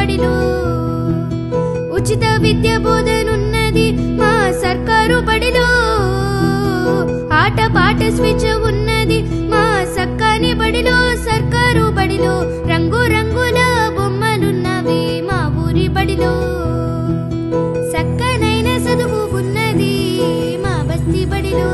బడిలో ఉచిత విద్య బోధనున్నది మా సర్కారు బడిలో ఆట పాట స్విచ్ ఉన్నది మా సక్కాని బడిలో సర్కారు బడిలో రంగు రంగుల బొమ్మలున్నవి మా ఊరి బడిలో సక్కనైన చదువు ఉన్నది మా బస్తీ బడిలో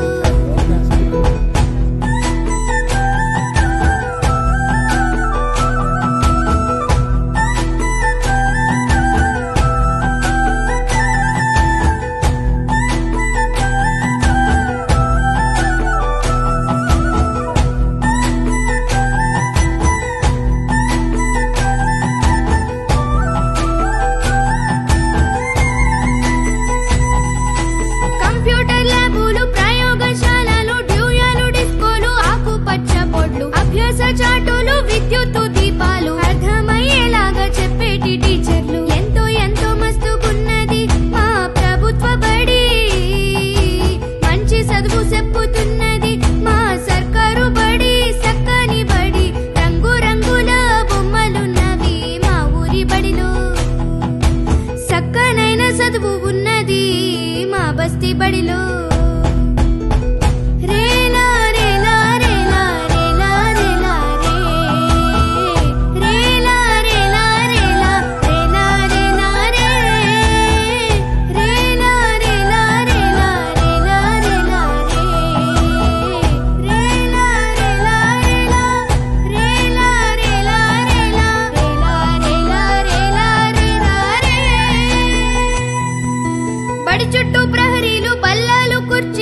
చాటులు విద్యుత్తు దీపాలు అర్థమయ్యేలాగా చెప్పేటి టీచర్లు ఎంతో ఎంతో మస్తుకున్నది మా ప్రభుత్వ బడి మంచి చదువు చెప్పుతున్నది మా సర్కారు బడి సక్కని బడి రంగు రంగుల బొమ్మలున్నవి మా ఊరి బడిలో సక్కనైన చదువు ఉన్నది మా బస్తీ బడిలో బడి చుట్టూ ప్రహరీలు బల్లాలు కుర్చీ